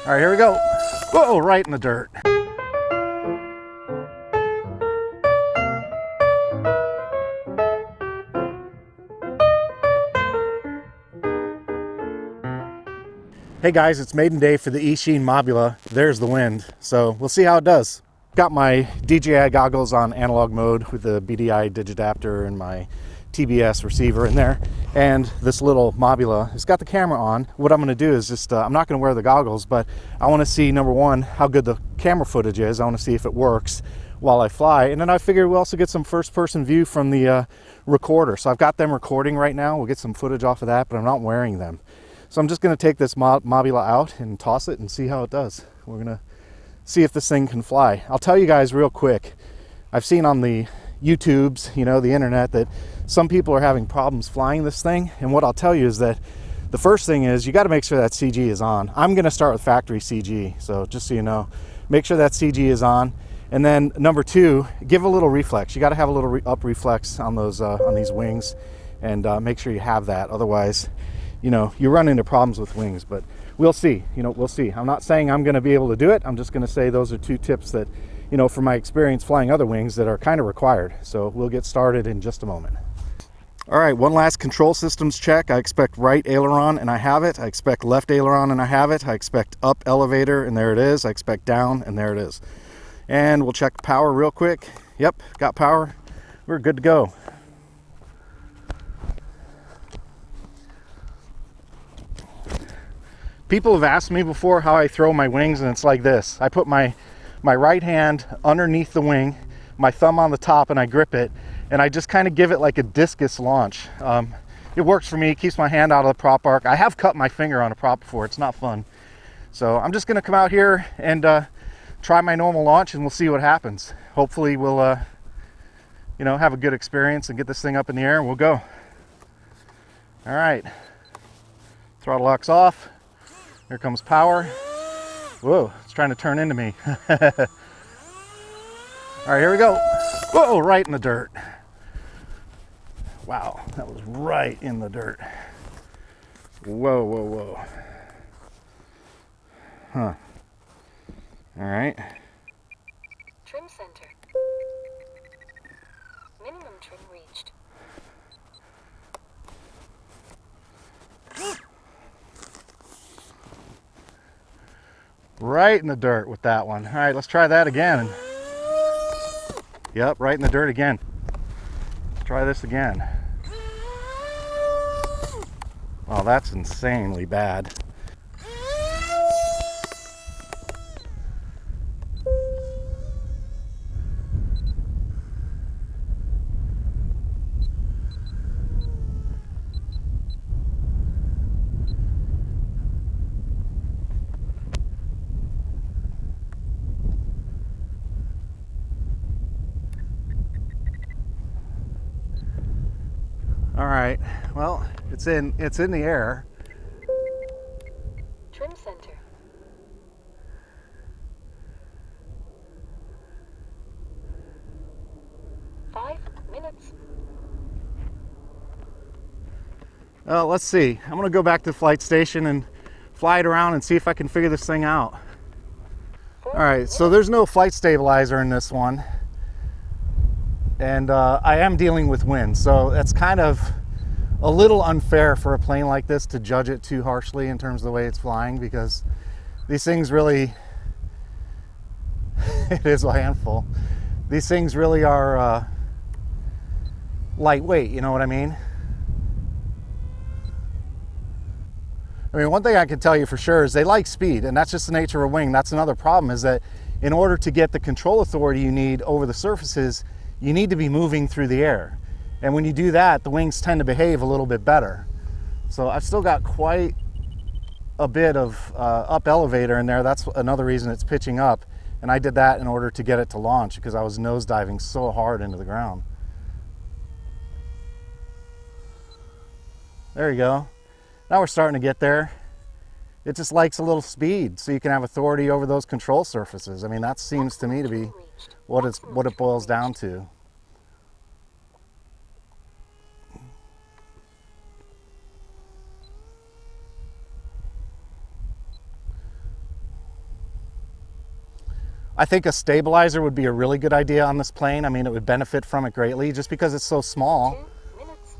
All right, here we go. Whoa, right in the dirt. Hey guys, it's maiden day for the Eachine Mobula. There's the wind, so we'll see how it does. Got my DJI goggles on analog mode with the BDI digidapter and my TBS receiver in there, and this little Mobula has got the camera on. What I'm going to do is just, I'm not going to wear the goggles, but I want to see, number one, how good the camera footage is. I want to see if it works while I fly, and then I figured we'll also get some first-person view from the recorder. So I've got them recording right now. We'll get some footage off of that, but I'm not wearing them. So I'm just going to take this Mobula out and toss it and see how it does. We're going to see if this thing can fly. I'll tell you guys real quick, I've seen on the YouTubes, you know, the internet, that some people are having problems flying this thing. And what I'll tell you is that the first thing is you got to make sure that CG is on. I'm going to start with factory CG. So just so you know, make sure that CG is on. And then number two, give a little reflex. You got to have a little up reflex on those on these wings, and make sure you have that. Otherwise, you know, you run into problems with wings. But we'll see. You know, we'll see. I'm not saying I'm going to be able to do it. I'm just going to say those are two tips that, you know, from my experience flying other wings, that are kind of required. So we'll get started in just a moment. All right, one last control systems check. I expect right aileron, and I have it. I expect left aileron, and I have it. I expect up elevator, and there it is. I expect down, and there it is. And we'll check power real quick. Yep, got power. We're good to go. People have asked me before how I throw my wings, and it's like this. I put my right hand underneath the wing, my thumb on the top, and I grip it, and I just kind of give it like a discus launch. It works for me, keeps my hand out of the prop arc. I have cut my finger on a prop before. It's not fun. So I'm just gonna come out here and try my normal launch, and we'll see what happens. Hopefully we'll you know, have a good experience and get this thing up in the air, and we'll go. All right, throttle lock's off. Here comes power. Whoa, it's trying to turn into me. All right, here we go. Whoa, right in the dirt. Wow, that was right in the dirt. Whoa, whoa, whoa. Huh. All right. Trim center. Minimum trim reached. Right in the dirt with that one. All right, let's try that again. Yep, right in the dirt again. Let's try this again. Oh, that's insanely bad. All right, well, it's in the air. Trim center. Five minutes. Well, let's see. I'm gonna go back to the flight station and fly it around and see if I can figure this thing out. All right, so there's no flight stabilizer in this one. And I am dealing with wind, so that's kind of a little unfair for a plane like this to judge it too harshly in terms of the way it's flying, because these things really, it is a handful. These things really are lightweight, you know what I mean? I mean, one thing I can tell you for sure is they like speed, and that's just the nature of a wing. That's another problem, is that in order to get the control authority you need over the surfaces, you need to be moving through the air. And when you do that, the wings tend to behave a little bit better. So I've still got quite a bit of up elevator in there. That's another reason it's pitching up. And I did that in order to get it to launch, because I was nosediving so hard into the ground. There you go. Now we're starting to get there. It just likes a little speed so you can have authority over those control surfaces. I mean, that seems to me to be what it boils down to. I think a stabilizer would be a really good idea on this plane. I mean, it would benefit from it greatly just because it's so small. 2 minutes.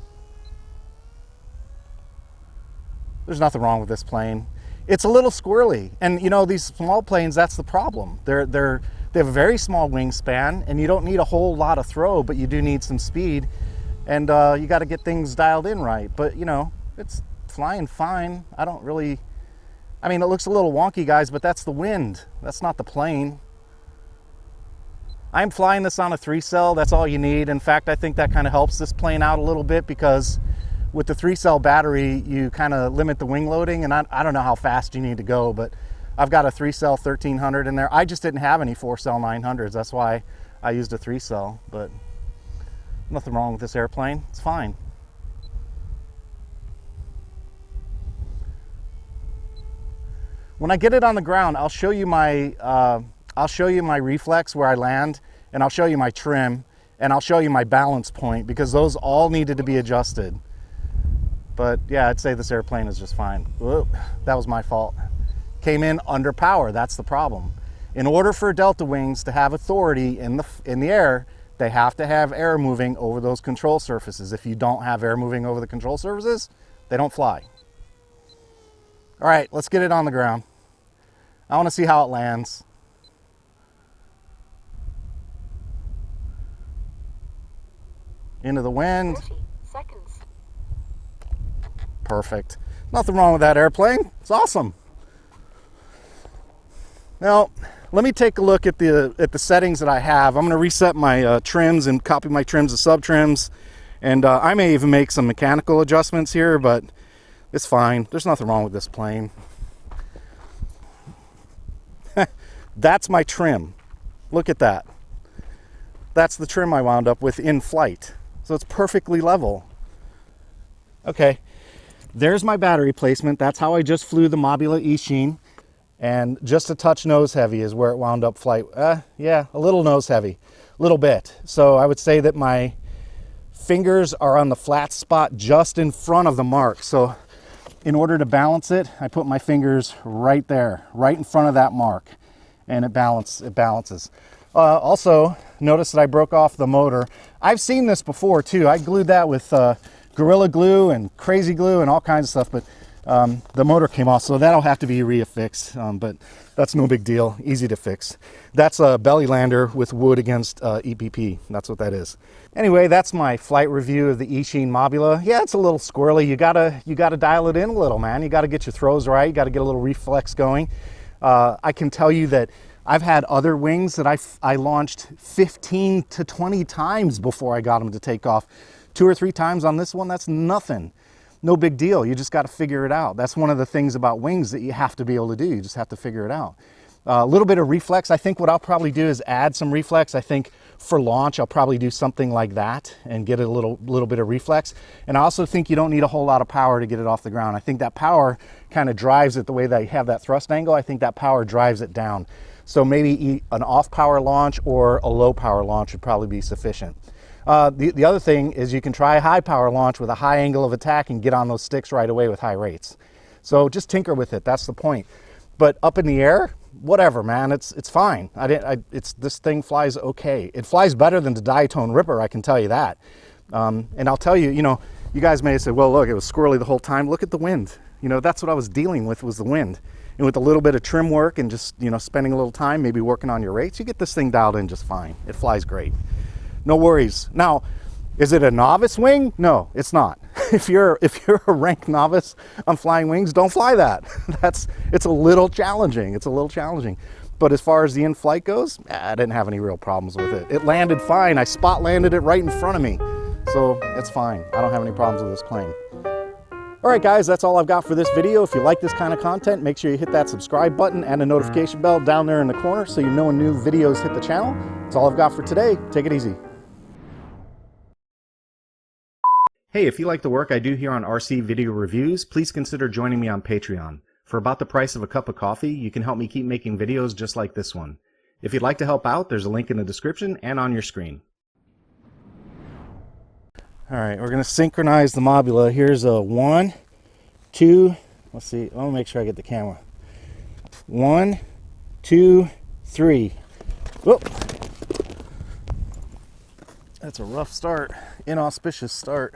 There's nothing wrong with this plane. It's a little squirrely, and you know, these small planes, that's the problem. They have a very small wingspan, and you don't need a whole lot of throw, but you do need some speed, and you got to get things dialed in right. But you know, it's flying fine. I mean, it looks a little wonky, guys, but that's the wind. That's not the plane. I'm flying this on a 3-cell. That's all you need. In fact, I think that kind of helps this plane out a little bit, because with the 3-cell battery, you kind of limit the wing loading, and I don't know how fast you need to go, but I've got a 3-cell 1300 in there. I just didn't have any 4-cell 900s. That's why I used a 3-cell, but nothing wrong with this airplane. It's fine. When I get it on the ground, I'll show you my reflex where I land, and I'll show you my trim, and I'll show you my balance point, because those all needed to be adjusted. But yeah, I'd say this airplane is just fine. Whoa, that was my fault. Came in under power. That's the problem. In order for Delta Wings to have authority in the air, they have to have air moving over those control surfaces. If you don't have air moving over the control surfaces, they don't fly. All right, let's get it on the ground. I want to see how it lands. Into the wind. 30 seconds. Perfect. Nothing wrong with that airplane. It's awesome. Now, let me take a look at the settings that I have. I'm going to reset my trims and copy my trims to sub trims, and I may even make some mechanical adjustments here, but it's fine. There's nothing wrong with this plane. That's my trim. Look at that. That's the trim I wound up with in flight. So it's perfectly level. Okay, there's my battery placement. That's how I just flew the Mobula Eachine. And just a touch nose heavy is where it wound up flight. Yeah, a little nose heavy, a little bit. So I would say that my fingers are on the flat spot just in front of the mark. So in order to balance it, I put my fingers right there, right in front of that mark, and it balances. Also, notice that I broke off the motor. I've seen this before too. I glued that with Gorilla Glue and Crazy Glue and all kinds of stuff, but the motor came off, so that'll have to be reaffixed, but that's no big deal, easy to fix. That's a belly lander with wood against EPP. That's what that is. Anyway, that's my flight review of the Eachine Mobula. Yeah, it's a little squirrely. You gotta dial it in a little, man. You gotta get your throws right. You gotta get a little reflex going. I can tell you that I've had other wings that I launched 15 to 20 times before I got them to take off. 2 or 3 times on this one, that's nothing. No big deal. You just got to figure it out. That's one of the things about wings that you have to be able to do. You just have to figure it out. A little bit of reflex. I think what I'll probably do is add some reflex. I think for launch, I'll probably do something like that and get a little bit of reflex. And I also think you don't need a whole lot of power to get it off the ground. I think that power kind of drives it the way they have that thrust angle. I think that power drives it down. So maybe an off power launch or a low power launch would probably be sufficient. The other thing is you can try a high power launch with a high angle of attack and get on those sticks right away with high rates. So just tinker with it. That's the point. But up in the air, whatever, man, it's fine. This thing flies okay. It flies better than the Diatone Ripper, I can tell you that. And I'll tell you, you guys may have said, well, look, it was squirrely the whole time. Look at the wind. That's what I was dealing with, was the wind. And with a little bit of trim work and just, spending a little time, maybe working on your rates, you get this thing dialed in just fine. It flies great. No worries. Now, is it a novice wing? No, it's not. If you're a rank novice on flying wings, don't fly that. It's a little challenging. But as far as the in-flight goes, I didn't have any real problems with it. It landed fine. I spot landed it right in front of me. So it's fine. I don't have any problems with this plane. All right, guys, that's all I've got for this video. If you like this kind of content, make sure you hit that subscribe button and a notification bell down there in the corner so you know when new videos hit the channel. That's all I've got for today. Take it easy. Hey, if you like the work I do here on RC Video Reviews, please consider joining me on Patreon. For about the price of a cup of coffee, you can help me keep making videos just like this one. If you'd like to help out, there's a link in the description and on your screen. All right, we're going to synchronize the Mobula. Here's a 1, 2, let's see, I'll make sure I get the camera. 1, 2, 3. Whoop. That's a rough start, inauspicious start.